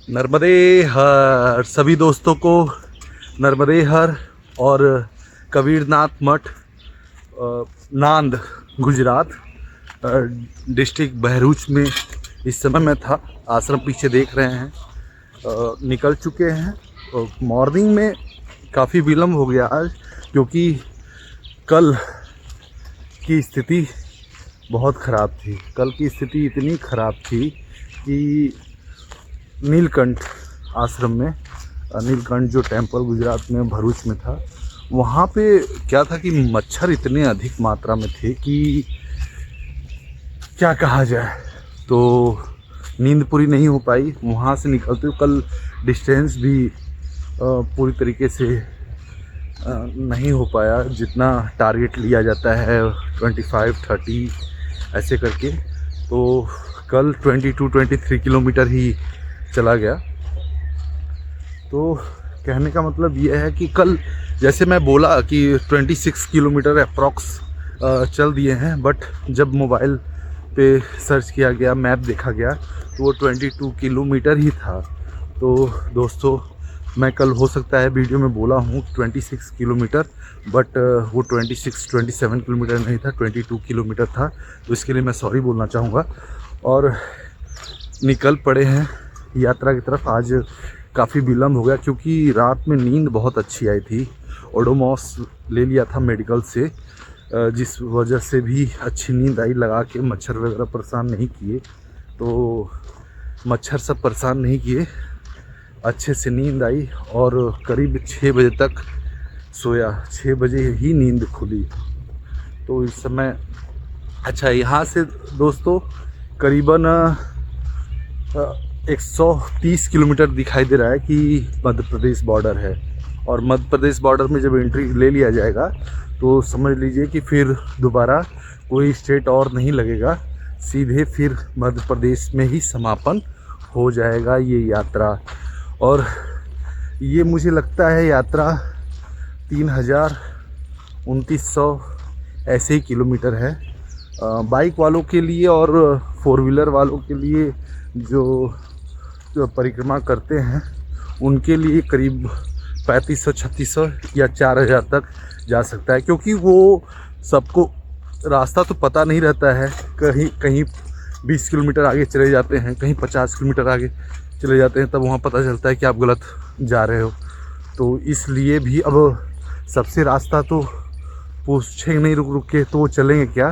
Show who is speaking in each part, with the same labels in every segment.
Speaker 1: नर्मदे हर सभी दोस्तों को नर्मदे हर। और कबीरनाथ मठ, नांद, गुजरात, डिस्ट्रिक्ट बहरूच में इस समय मैं था। आश्रम पीछे देख रहे हैं, निकल चुके हैं। मॉर्निंग में काफ़ी विलम्ब हो गया आज, क्योंकि कल की स्थिति बहुत ख़राब थी। कल की स्थिति इतनी ख़राब थी कि नीलकंठ आश्रम में, नीलकंठ जो टेम्पल गुजरात में भरूच में था, वहाँ पे क्या था कि मच्छर इतने अधिक मात्रा में थे कि क्या कहा जाए। तो नींद पूरी नहीं हो पाई। वहाँ से निकलते हुए कल डिस्टेंस भी पूरी तरीके से नहीं हो पाया, जितना टारगेट लिया जाता है 25-30 ऐसे करके। तो कल 22-23 किलोमीटर ही चला गया। तो कहने का मतलब ये है कि कल जैसे मैं बोला कि 26 किलोमीटर अप्रॉक्स चल दिए हैं, बट जब मोबाइल पे सर्च किया गया, मैप देखा गया, तो वो 22 किलोमीटर ही था। तो दोस्तों, मैं कल हो सकता है वीडियो में बोला हूँ 26 किलोमीटर, बट वो 26-27 किलोमीटर नहीं था, 22 किलोमीटर था। तो इसके लिए मैं सॉरी बोलना चाहूँगा। और निकल पड़े हैं यात्रा की तरफ। आज काफ़ी विलम्ब हो गया क्योंकि रात में नींद बहुत अच्छी आई थी। ओडोमॉस ले लिया था मेडिकल से, जिस वजह से भी अच्छी नींद आई। लगा के मच्छर वगैरह परेशान नहीं किए, तो मच्छर सब परेशान नहीं किए, अच्छे से नींद आई। और करीब 6 बजे तक सोया, 6 बजे ही नींद खुली। तो इस समय अच्छा, यहाँ से दोस्तों करीबन 130 किलोमीटर दिखाई दे रहा है कि मध्य प्रदेश बॉर्डर है। और मध्य प्रदेश बॉर्डर में जब एंट्री ले लिया जाएगा तो समझ लीजिए कि फिर दोबारा कोई स्टेट और नहीं लगेगा, सीधे फिर मध्य प्रदेश में ही समापन हो जाएगा ये यात्रा। और ये मुझे लगता है यात्रा 3000-2900 ऐसे ही किलोमीटर है। बाइक वालों के लिए और 4 व्हीलर वालों के लिए जो परिक्रमा करते हैं, उनके लिए करीब 3500-3600 या 4000 तक जा सकता है। क्योंकि वो सबको रास्ता तो पता नहीं रहता है, कहीं कहीं 20 किलोमीटर आगे चले जाते हैं, कहीं 50 किलोमीटर आगे चले जाते हैं, तब वहाँ पता चलता है कि आप गलत जा रहे हो। तो इसलिए भी अब सबसे रास्ता तो पूछेंगे नहीं रुक रुक के, तो वो चलेंगे क्या।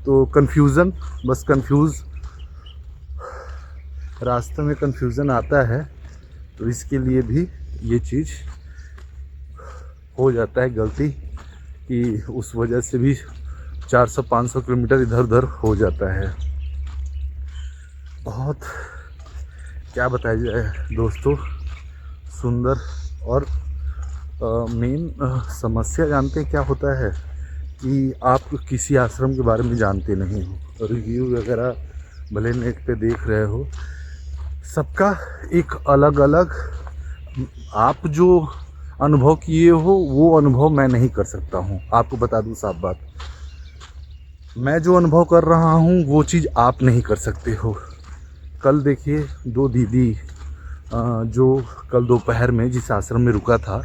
Speaker 1: तो कन्फ्यूज़न, बस रास्ते में कन्फ्यूज़न आता है। तो इसके लिए भी ये चीज़ हो जाता है गलती, कि उस वजह से भी 400-500 किलोमीटर इधर उधर हो जाता है। बहुत क्या बताया जाए दोस्तों, सुंदर। और मेन समस्या जानते हैं क्या होता है कि आप किसी आश्रम के बारे में जानते नहीं हो, रिव्यू वगैरह भले नेट पे देख रहे हो, सबका एक अलग अलग, आप जो अनुभव किए हो वो अनुभव मैं नहीं कर सकता हूँ। आपको बता दूँ साफ बात, मैं जो अनुभव कर रहा हूँ वो चीज़ आप नहीं कर सकते हो। कल देखिए 2 दीदी जो कल दोपहर में जिस आश्रम में रुका था,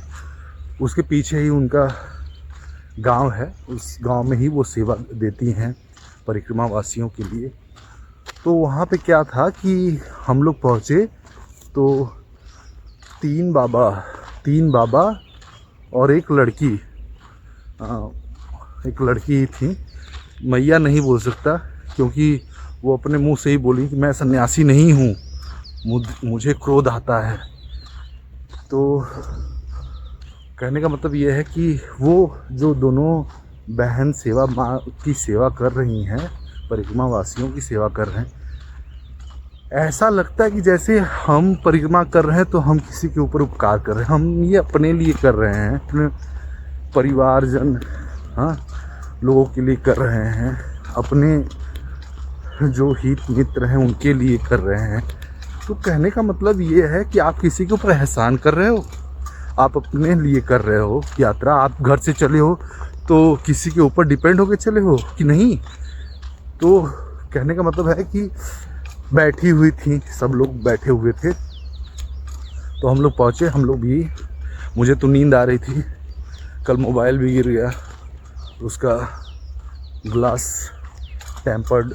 Speaker 1: उसके पीछे ही उनका गांव है। उस गांव में ही वो सेवा देती हैं परिक्रमा वासियों के लिए। तो वहाँ पे क्या था कि हम लोग पहुँचे तो 3 बाबा और एक लड़की ही थी। मैया नहीं बोल सकता, क्योंकि वो अपने मुंह से ही बोली कि मैं सन्यासी नहीं हूँ, मुझे क्रोध आता है। तो कहने का मतलब ये है कि वो जो दोनों बहन सेवा माँ की सेवा कर रही हैं, परिक्रमा वासियों की सेवा कर रहे हैं, ऐसा लगता है कि जैसे हम परिक्रमा कर रहे हैं तो हम किसी के ऊपर उपकार कर रहे हैं। हम ये अपने लिए कर रहे हैं, अपने परिवारजन, हाँ, लोगों के लिए कर रहे हैं, अपने जो हित मित्र हैं उनके लिए कर रहे हैं। तो कहने का मतलब ये है कि आप किसी के ऊपर एहसान कर रहे हो, आप अपने लिए कर रहे हो यात्रा। आप घर से चले हो तो किसी के ऊपर डिपेंड होकर चले हो कि नहीं। तो कहने का मतलब है कि बैठी हुई थी, सब लोग बैठे हुए थे तो हम लोग पहुँचे, हम लोग भी, मुझे तो नींद आ रही थी, कल मोबाइल भी गिर गया, उसका ग्लास टेम्पर्ड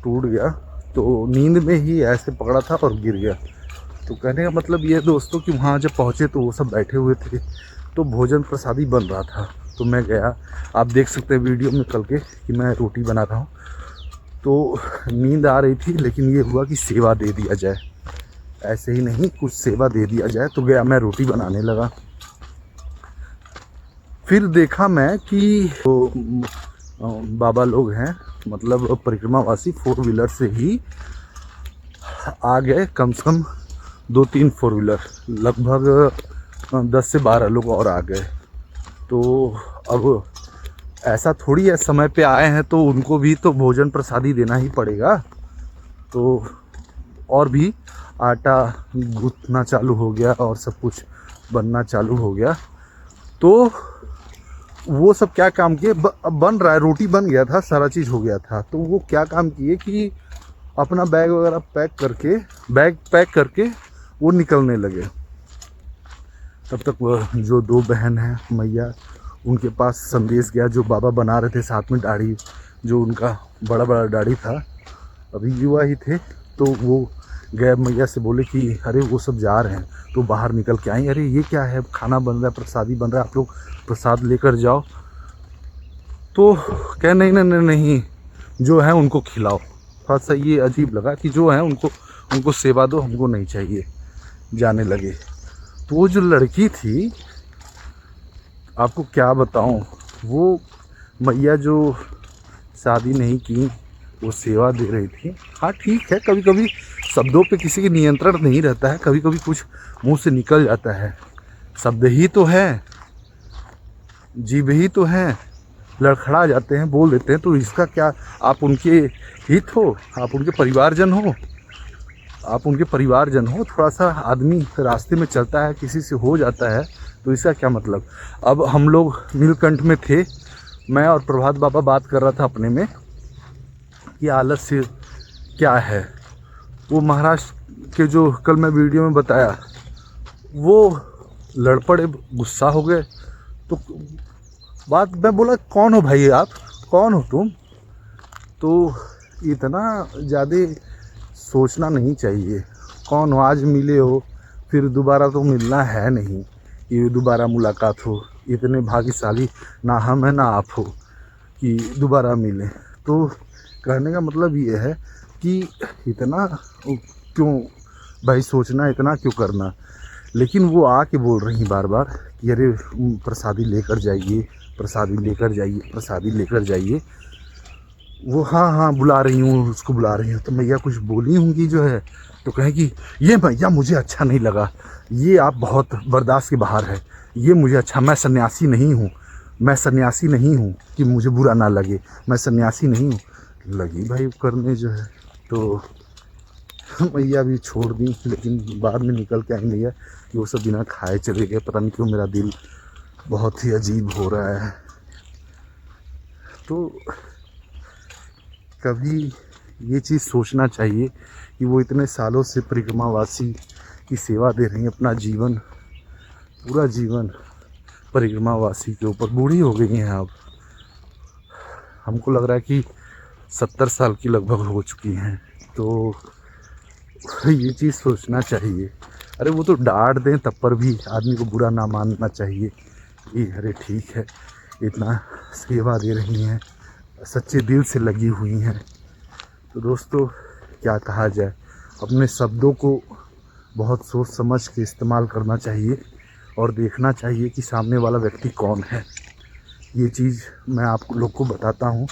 Speaker 1: टूट गया, तो नींद में ही ऐसे पकड़ा था और गिर गया। तो कहने का मतलब ये दोस्तों कि वहाँ जब पहुँचे तो वो सब बैठे हुए थे, तो भोजन प्रसादी बन रहा था। तो मैं गया, आप देख सकते हैं वीडियो में कल के कि मैं रोटी बना रहा हूँ। तो नींद आ रही थी, लेकिन ये हुआ कि सेवा दे दिया जाए, ऐसे ही नहीं, कुछ सेवा दे दिया जाए। तो गया, मैं रोटी बनाने लगा। फिर देखा मैं कि तो बाबा लोग हैं, मतलब परिक्रमावासी, 4 व्हीलर से ही आ गए, कम से कम 2-3 4 व्हीलर, लगभग 10 से 12 लोग और आ गए। तो अब ऐसा थोड़ी है, समय पे आए हैं तो उनको भी तो भोजन प्रसादी देना ही पड़ेगा। तो और भी आटा गूंथना चालू हो गया और सब कुछ बनना चालू हो गया। तो वो सब क्या काम किए, बन रहा है, रोटी बन गया था, सारा चीज़ हो गया था। तो वो क्या काम किए कि अपना बैग वगैरह पैक करके वो निकलने लगे। तब तक वह जो 2 बहन हैं मैया, उनके पास संदेश गया, जो बाबा बना रहे थे साथ में दाढ़ी, जो उनका बड़ा बड़ा दाढ़ी था, अभी युवा ही थे। तो वो गए, मैया से बोले कि अरे वो सब जा रहे हैं। तो बाहर निकल के आई, अरे ये क्या है, खाना बन रहा है, प्रसादी बन रहा है, आप लोग प्रसाद लेकर जाओ। तो कह नहीं, जो है उनको खिलाओ। थोड़ा सा ये अजीब लगा कि जो है उनको सेवा दो, हमको नहीं चाहिए। जाने लगे। तो वो जो लड़की थी, आपको क्या बताऊं, वो मैया जो शादी नहीं की, वो सेवा दे रही थी। हाँ ठीक है, कभी कभी शब्दों पे किसी के नियंत्रण नहीं रहता है, कभी कभी कुछ मुंह से निकल जाता है। शब्द ही तो है, जीभ ही तो है, लड़खड़ा जाते हैं, बोल देते हैं। तो इसका क्या, आप उनके हित हो, आप उनके परिवारजन हो, थोड़ा सा आदमी रास्ते में चलता है, किसी से हो जाता है, तो इसका क्या मतलब। अब हम लोग नीलकंठ में थे, मैं और प्रभात बाबा बात कर रहा था अपने में कि आलस्य क्या है। वो महाराष्ट्र के जो कल मैं वीडियो में बताया, वो लड़ पड़े, गुस्सा हो गए। तो बात, मैं बोला कौन हो भाई आप, कौन हो तुम। तो इतना ज़्यादा सोचना नहीं चाहिए, कौन हो, आज मिले हो, फिर दोबारा तो मिलना है नहीं, ये दोबारा मुलाकात हो। इतने भाग्यशाली ना हम हैं ना आप हो कि दोबारा मिलें। तो कहने का मतलब ये है कि इतना क्यों भाई सोचना, इतना क्यों करना। लेकिन वो आके बोल रही बार बार कि अरे प्रसादी लेकर जाइए, प्रसादी लेकर जाइए, प्रसादी लेकर जाइए। वो हाँ बुला रही हूँ, उसको बुला रही हूँ। तो मैया कुछ बोली होंगी जो है, तो कहें कि ये मैया मुझे अच्छा नहीं लगा, ये आप बहुत बर्दाश्त के बाहर है, ये मुझे अच्छा, मैं सन्यासी नहीं हूँ कि मुझे बुरा ना लगे, मैं सन्यासी नहीं हूँ। लगी भाई करने जो है। तो मैया भी छोड़ दी, लेकिन बाद में निकल के आई मैया कि वो सब बिना खाए चले गए। पता नहीं क्यों मेरा दिल बहुत ही अजीब हो रहा है। तो कभी ये चीज़ सोचना चाहिए कि वो इतने सालों से परिक्रमावासी की सेवा दे रही हैं, अपना जीवन, पूरा जीवन परिक्रमावासी के ऊपर। बूढ़ी हो गई हैं अब, हमको लग रहा है कि 70 साल की लगभग हो चुकी हैं। तो ये चीज़ सोचना चाहिए। अरे वो तो डांट दें तब पर भी आदमी को बुरा ना मानना चाहिए कि अरे ठीक है, इतना सेवा दे रही हैं, सच्चे दिल से लगी हुई हैं। तो दोस्तों क्या कहा जाए, अपने शब्दों को बहुत सोच समझ के इस्तेमाल करना चाहिए और देखना चाहिए कि सामने वाला व्यक्ति कौन है। ये चीज़ मैं आप लोग को बताता हूँ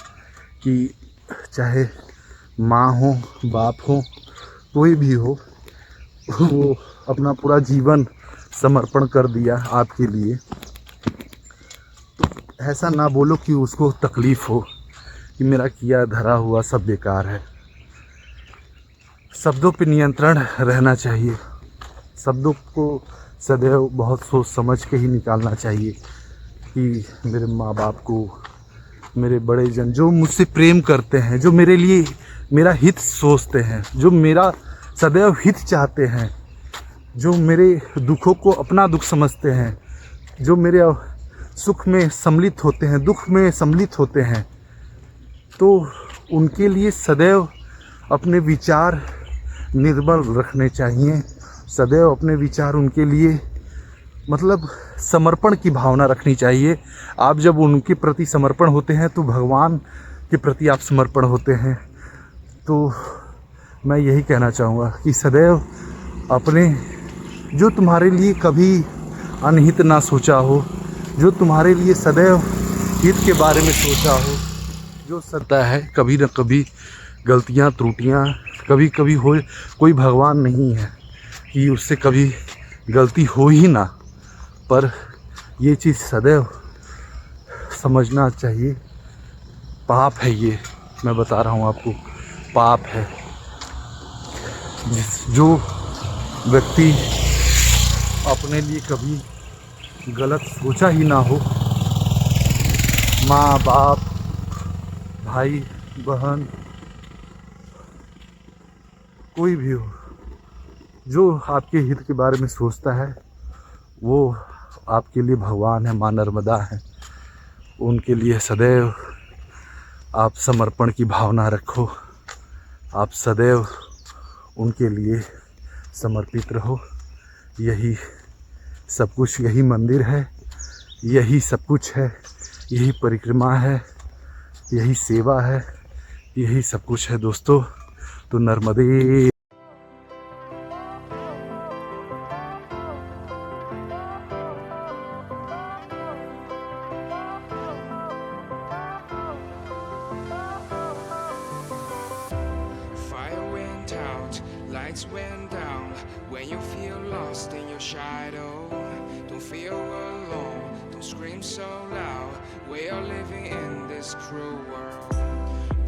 Speaker 1: कि चाहे माँ हो, बाप हो, कोई भी हो, वो अपना पूरा जीवन समर्पण कर दिया आपके लिए। तो ऐसा ना बोलो कि उसको तकलीफ़ हो कि मेरा किया धरा हुआ सब बेकार है। शब्दों पे नियंत्रण रहना चाहिए, शब्दों को सदैव बहुत सोच समझ के ही निकालना चाहिए कि मेरे माँ बाप को, मेरे बड़े जन जो मुझसे प्रेम करते हैं, जो मेरे लिए मेरा हित सोचते हैं, जो मेरा सदैव हित चाहते हैं, जो मेरे दुखों को अपना दुख समझते हैं, जो मेरे सुख में सम्मिलित होते हैं, दुख में सम्मिलित होते हैं, तो उनके लिए सदैव अपने विचार निर्मल रखने चाहिए। सदैव अपने विचार उनके लिए मतलब समर्पण की भावना रखनी चाहिए। आप जब उनके प्रति समर्पण होते हैं तो भगवान के प्रति आप समर्पण होते हैं। तो मैं यही कहना चाहूँगा कि सदैव अपने जो तुम्हारे लिए कभी अनहित ना सोचा हो, जो तुम्हारे लिए सदैव हित के बारे में सोचा हो, जो सत्ता है कभी न कभी गलतियाँ त्रुटियाँ कभी कभी हो, कोई भगवान नहीं है कि उससे कभी गलती हो ही ना, पर ये चीज़ सदैव समझना चाहिए। पाप है ये, मैं बता रहा हूँ आपको, पाप है। जो व्यक्ति अपने लिए कभी गलत सोचा ही ना हो, माँ बाप भाई बहन कोई भी हो, जो आपके हित के बारे में सोचता है वो आपके लिए भगवान है, माँ नर्मदा है। उनके लिए सदैव आप समर्पण की भावना रखो, आप सदैव उनके लिए समर्पित रहो। यही सब कुछ, यही मंदिर है, यही सब कुछ है, यही परिक्रमा है, यही सेवा है, यही सब कुछ है दोस्तों। तो नर्मदे।
Speaker 2: Fire went out, lights went down. When you feel lost in your shadow, don't feel alone, don't scream so loud. We are living in this cruel world,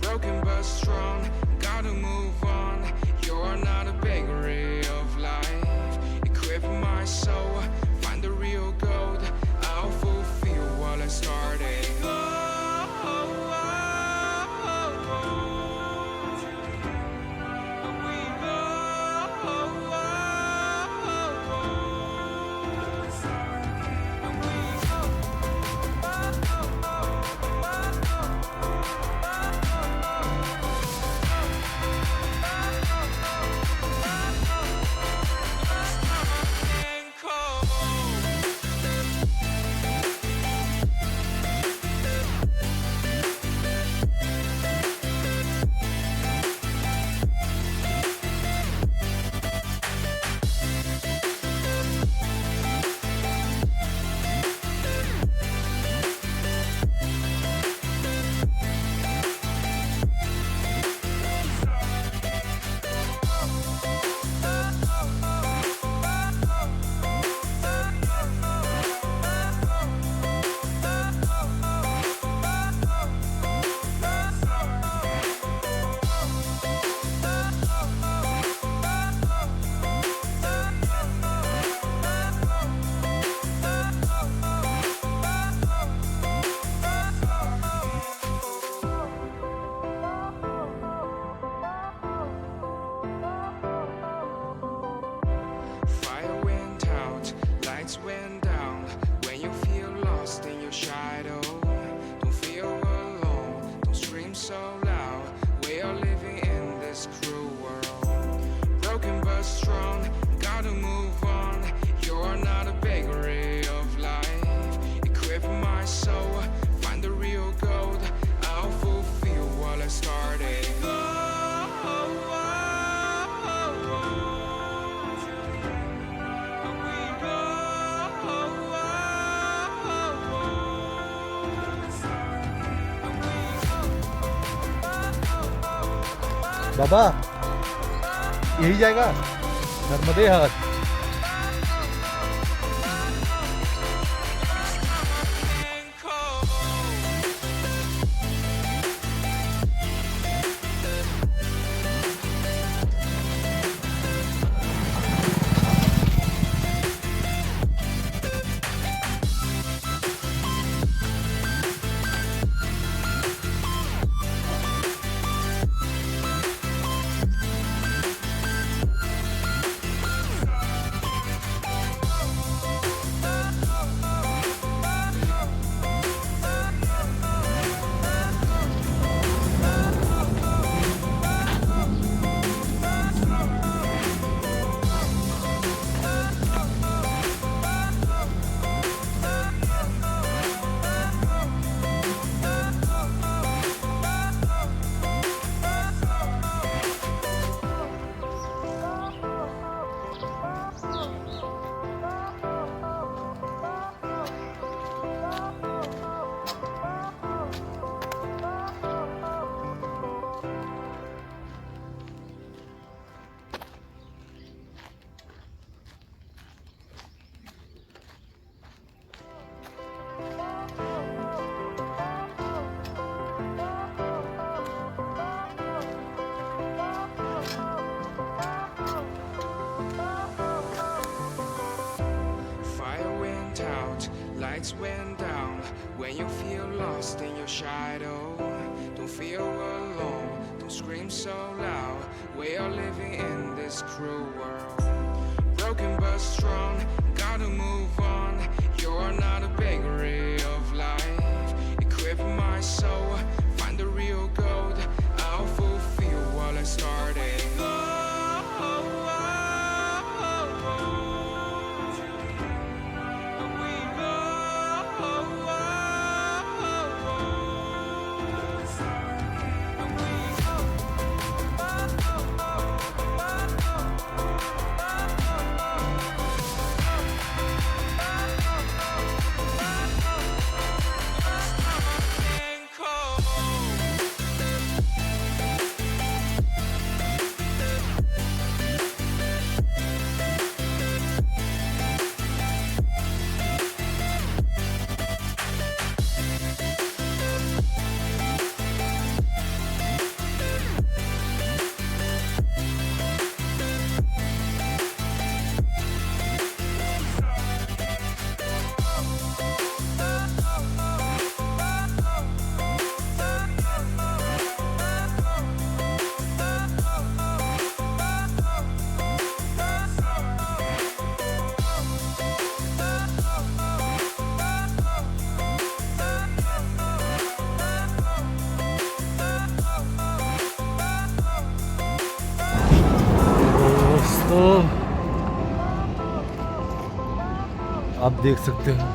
Speaker 2: broken but strong, gotta move on. You're not a bakery of life. Equip my soul, find the real gold. I'll fulfill what I started. Fire went out, lights went down. When you feel lost in your shadow, don't feel alone, don't scream so loud. We are living in this cruel world, broken but strong, gotta move on. You're not a bakery of life. Equip my soul, find the real gold. I'll fulfill what I started.
Speaker 1: बाबा यही जाएगा नर्मदे हर।
Speaker 2: lights went down. When you feel lost in your shadow, don't feel alone, don't scream so loud. We are living in this cruel world, broken but strong, gotta move on. You're not a bakery of life. Equip my soul, find the real gold. I'll fulfill what I started.
Speaker 1: दोस्तों आप देख सकते हो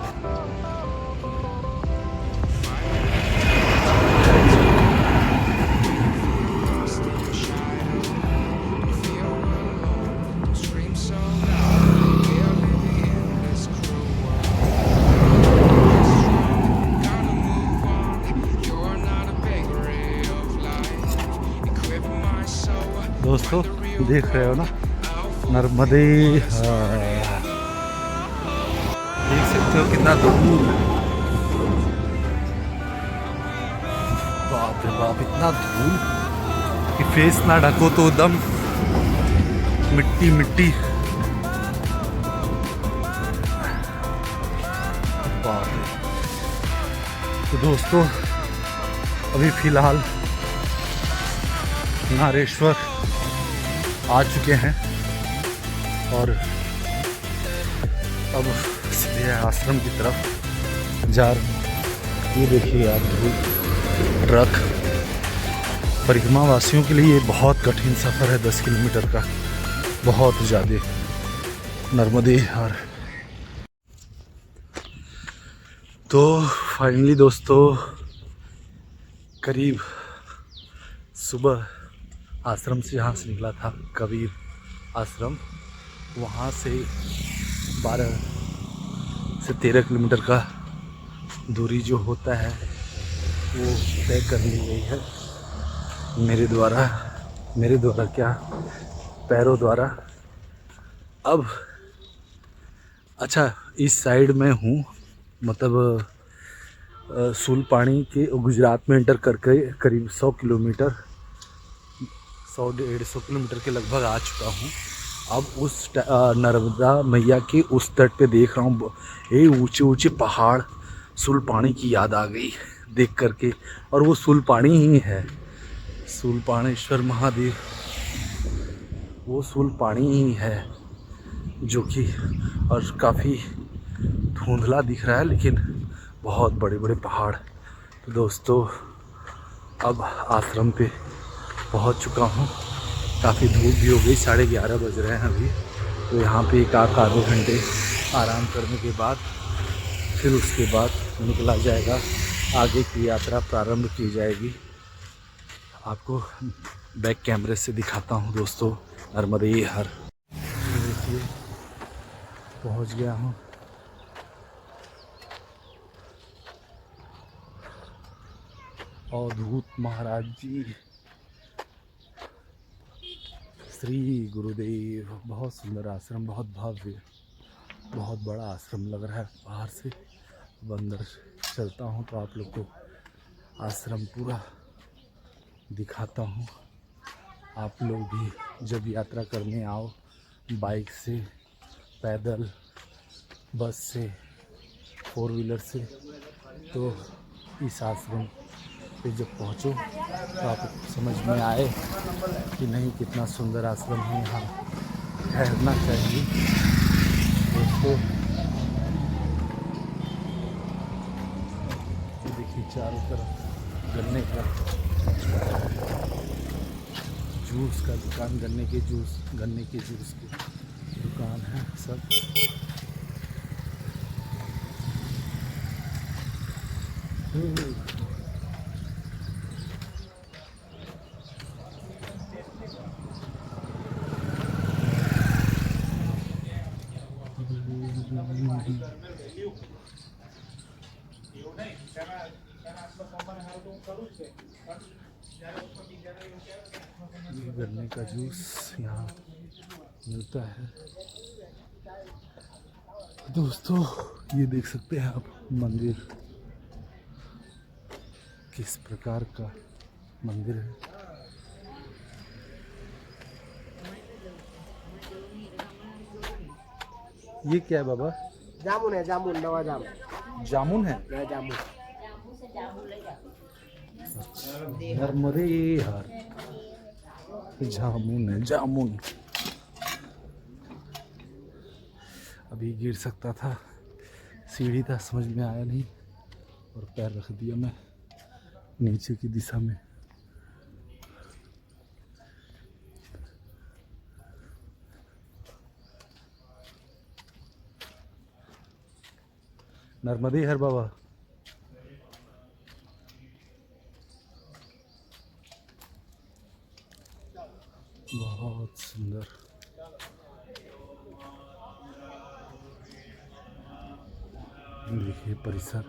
Speaker 1: दोस्तों देख रहे हो ना नर्मदे देख सकते हो कितना धूल, बाप रे बाप इतना धूल कि फेस ना ढको तो दम मिट्टी मिट्टी। बाप रे। तो दोस्तों अभी फिलहाल नारेश्वर आ चुके हैं और अब सीधे आश्रम की तरफ जा रहे। ये देखिए यार धूल ट्रक परिक्रमा वासियों के लिए ये बहुत कठिन सफ़र है 10 किलोमीटर का, बहुत ज़्यादा नर्मदे हर। तो फाइनली दोस्तों करीब सुबह आश्रम से यहाँ से निकला था कबीर आश्रम, वहाँ से 12 से 13 किलोमीटर का दूरी जो होता है वो तय कर ली गई है मेरे द्वारा क्या पैरों द्वारा। अब अच्छा इस साइड में हूँ, मतलब सूलपानी के गुजरात में एंटर करके करीब 100 किलोमीटर 100-150 किलोमीटर के लगभग आ चुका हूँ। अब उस नर्मदा मैया के उस तट पे देख रहा हूँ, ये ऊंचे ऊंचे पहाड़, सूलपानी की याद आ गई देख करके। और वो सूलपानी ही है, सूलपाणेश्वर महादेव वो सूलपानी ही है जो कि, और काफ़ी धुंधला दिख रहा है लेकिन बहुत बड़े बड़े पहाड़। तो दोस्तों अब आश्रम पे पहुंच चुका हूं, काफ़ी धूप भी हो गई, 11:30 बज रहे हैं अभी। तो यहाँ पे एक आधे घंटे आराम करने के बाद फिर उसके बाद निकला जाएगा, आगे की यात्रा प्रारंभ की जाएगी। आपको बैक कैमरे से दिखाता हूँ दोस्तों नर्मदे हर। देखिए पहुँच गया हूँ। अवधूत महाराज जी, श्री गुरुदेव। बहुत सुंदर आश्रम, बहुत भव्य, बहुत बड़ा आश्रम लग रहा है बाहर से। अब अंदर चलता हूँ तो आप लोग को आश्रम पूरा दिखाता हूँ। आप लोग भी जब यात्रा करने आओ, बाइक से, पैदल, बस से, 4 व्हीलर से। तो इस आश्रम पे जब पहुँचो तो आपको समझ में आए कि नहीं कितना सुंदर आश्रम है, यहाँ ठहरना चाहिए दोस्तों। देखिए चारों तरफ गन्ने का जूस का दुकान, गन्ने के जूस की दुकान है सब। ये गन्ने का जूस यहाँ मिलता है दोस्तों। ये देख सकते हैं आप मंदिर, किस प्रकार का मंदिर है। ये क्या है बाबा?
Speaker 3: जामुन है, जामुन, नवा जामुन।
Speaker 1: जामुन है?
Speaker 3: नया जामुन।
Speaker 1: नर्मदे हर जामुन है, जामुन। अभी गिर सकता था, सीढ़ी था, समझ में आया नहीं और पैर रख दिया मैं नीचे की दिशा में। नर्मदे हर बाबा। बहुत सुंदर। देखिए परिसर।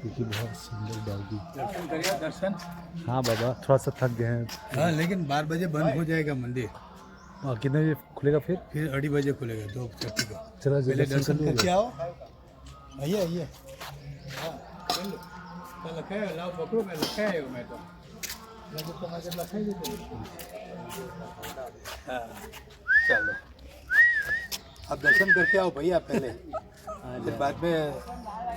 Speaker 1: देखिए बहुत सुंदर डॉगी।
Speaker 3: दर्शन करिए, दर्शन।
Speaker 1: हाँ बाबा, थोड़ा सा थक गए हैं।
Speaker 3: हाँ, लेकिन 12 बजे बंद हो जाएगा मंदिर।
Speaker 1: कितने बजे खुलेगा फिर?
Speaker 3: 2:30 बजे खुलेगा, 2:30 का।
Speaker 1: चला
Speaker 3: पहले दर्शन
Speaker 1: कर
Speaker 3: करके आओ। आइए आइए। हाँ, चलो। तो लखे लाओ, पकड़ो, मैं लखे आयो मैं तो। मैं तो समाज लखे ही तो। हाँ, चलो। अब दर्शन करके आओ भैया पहले, फिर बाद में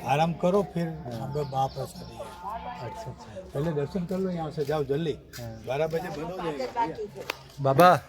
Speaker 3: आराम करो, फिर वापस आ जाइए।
Speaker 1: अच्छा अच्छा
Speaker 3: पहले दर्शन कर लो, यहाँ से जाओ जल्दी। 12 बजे बंद हो जाएगा भैया।
Speaker 1: बाबा।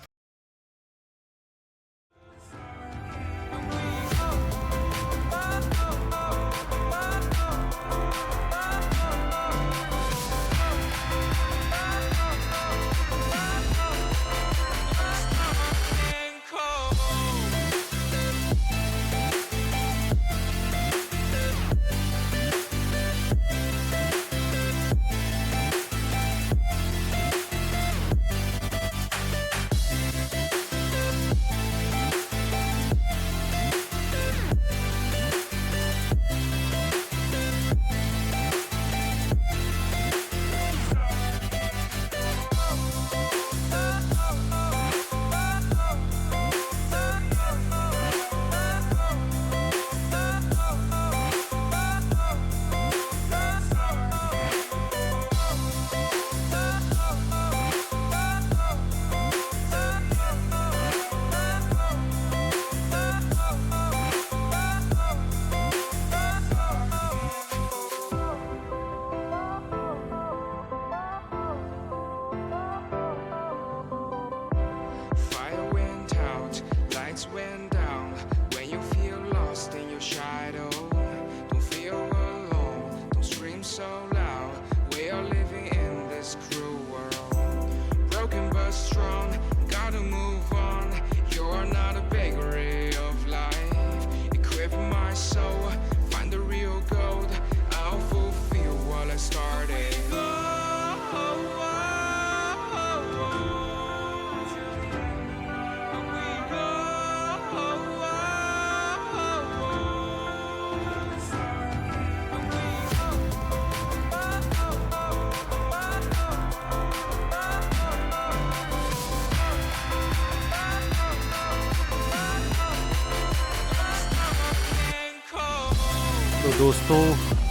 Speaker 1: तो दोस्तों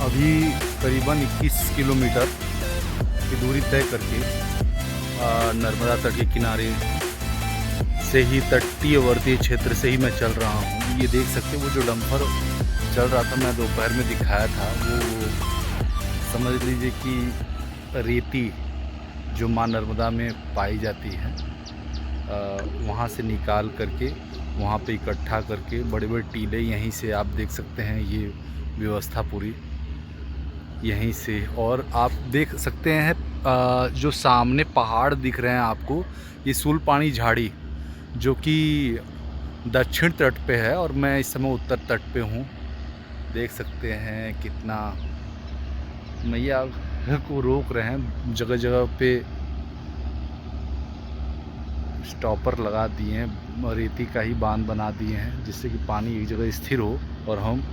Speaker 1: अभी करीबन 21 किलोमीटर की दूरी तय करके नर्मदा तट के किनारे से ही तटीयवर्ती क्षेत्र से ही मैं चल रहा हूँ। ये देख सकते हैं वो जो डंपर चल रहा था, मैं दोपहर में दिखाया था, वो समझ लीजिए कि रेती जो माँ नर्मदा में पाई जाती है वहाँ से निकाल करके वहाँ पे इकट्ठा करके बड़े बड़े टीले यहीं से आप देख सकते हैं। ये व्यवस्था पूरी यहीं से, और आप देख सकते हैं जो सामने पहाड़ दिख रहे हैं आपको, ये सूलपानी झाड़ी जो कि दक्षिण तट पे है और मैं इस समय उत्तर तट पे हूँ। देख सकते हैं कितना मैया को रोक रहे हैं, जगह जगह पे स्टॉपर लगा दिए हैं, रेती का ही बांध बना दिए हैं जिससे कि पानी एक जगह स्थिर हो और हम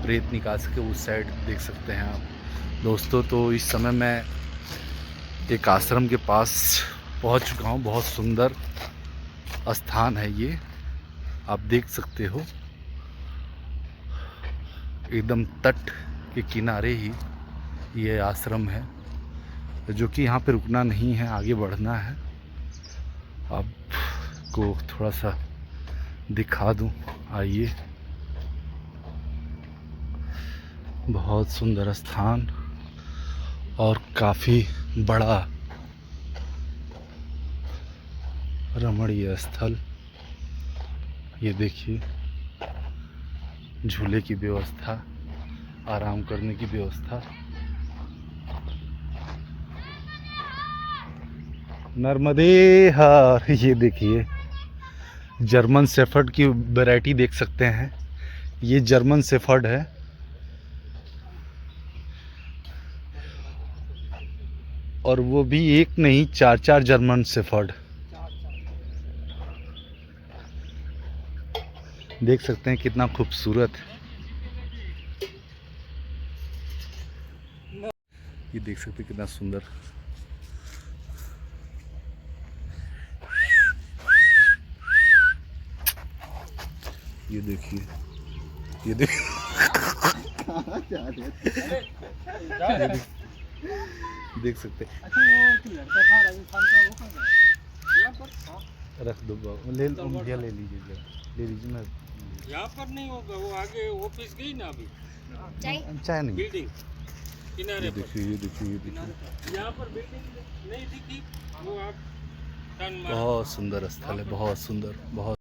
Speaker 1: रेत निकाल सके। उस साइड देख सकते हैं आप दोस्तों। तो इस समय मैं एक आश्रम के पास पहुंच चुका हूं। बहुत सुंदर स्थान है ये, आप देख सकते हो, एकदम तट के किनारे ही ये आश्रम है, जो कि यहाँ पे रुकना नहीं है, आगे बढ़ना है। आपको थोड़ा सा दिखा दूं, आइए। बहुत सुंदर स्थान और काफ़ी बड़ा रमणीय स्थल। ये देखिए, झूले की व्यवस्था, आराम करने की व्यवस्था। नर्मदे हर, ये देखिए जर्मन शेफर्ड की वैरायटी देख सकते हैं। ये जर्मन शेफर्ड है और वो भी एक नहीं, चार चार जर्मन शेफर्ड देख सकते हैं, कितना खूबसूरत। ये देख सकते हैं कितना सुंदर। ये देखिए, ये देखिए देख सकते हैं। रख दो बाबू, ले भैया, ले लीजिए, ले लीजिए। मैं
Speaker 4: यहाँ पर नहीं होगा, वो आगे ऑफिस गई ना अभी,
Speaker 1: चाय नहीं।
Speaker 4: बिल्डिंग किनारे पर।
Speaker 1: देखिए, ये देखिए, ये देखिए,
Speaker 4: यहाँ पर बिल्डिंग नहीं दिखी, वो आप टर्न मार।
Speaker 1: बहुत सुंदर स्थल है, बहुत सुंदर, बहुत।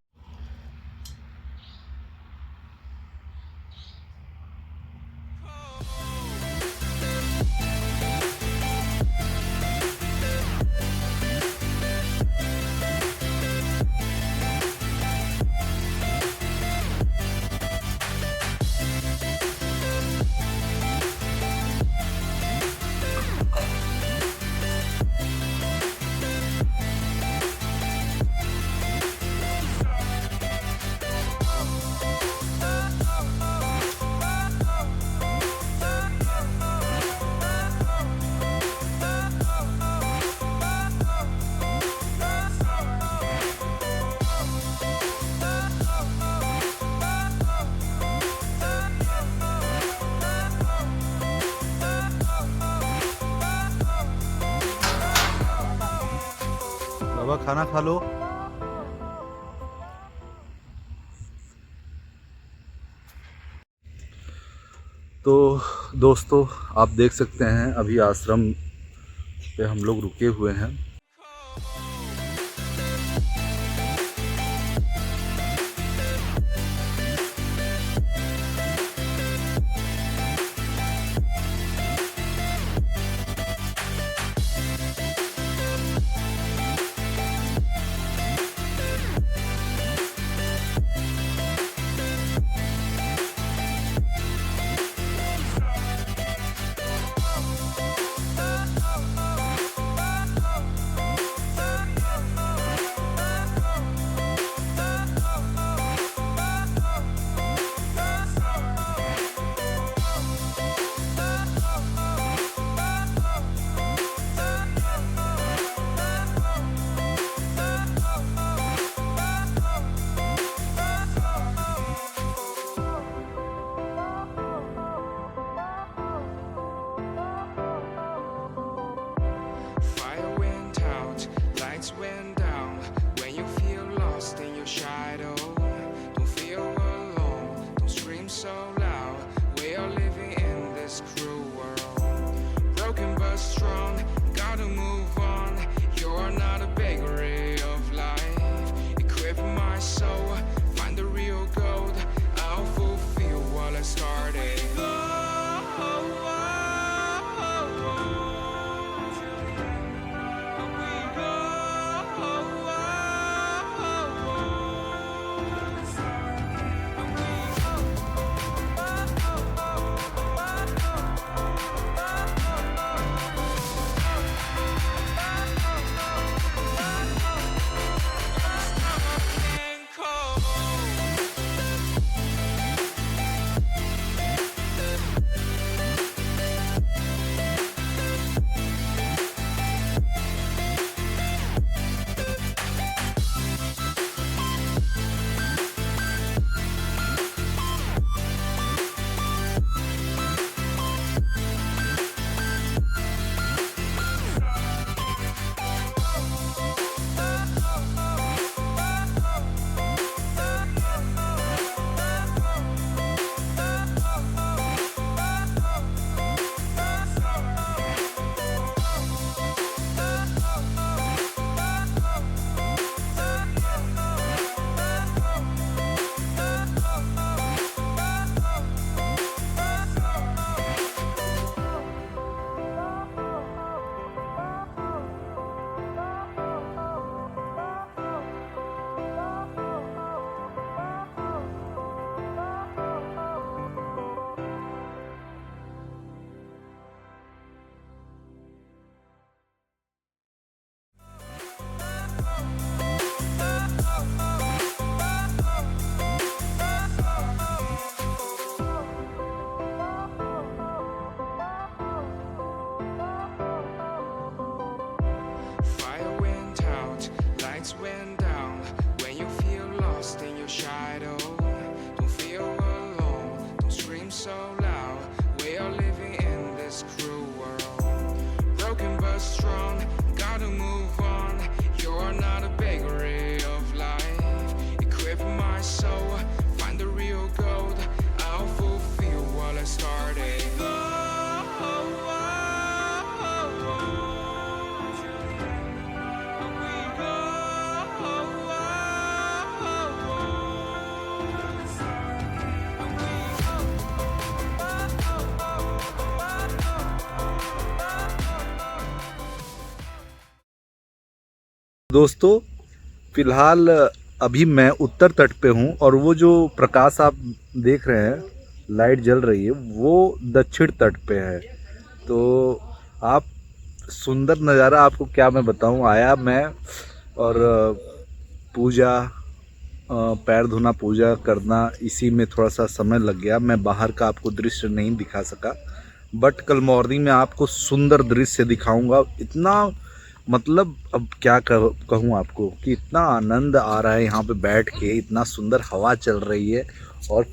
Speaker 1: बाबा खाना खा लो। तो दोस्तों आप देख सकते हैं अभी आश्रम पे हम लोग रुके हुए हैं।
Speaker 2: lights went down. When you feel lost in your shadow, don't feel alone, don't scream so loud. We are living in this cruel world, broken but strong, gotta move on. You're not a bakery of life, equip my soul, find the real gold. I'll fulfill what I started.
Speaker 1: दोस्तों फिलहाल अभी मैं उत्तर तट पे हूँ और वो जो प्रकाश आप देख रहे हैं लाइट जल रही है वो दक्षिण तट पे है। तो आप सुंदर नज़ारा आपको क्या मैं बताऊँ, आया मैं और पूजा पैर धोना पूजा करना इसी में थोड़ा सा समय लग गया। मैं बाहर का आपको दृश्य नहीं दिखा सका, बट कल मॉर्निंग में आपको सुंदर दृश्य दिखाऊंगा। इतना मतलब अब क्या कहूँ आपको कि इतना आनंद आ रहा है यहाँ पे बैठ के, इतना सुंदर हवा चल रही है और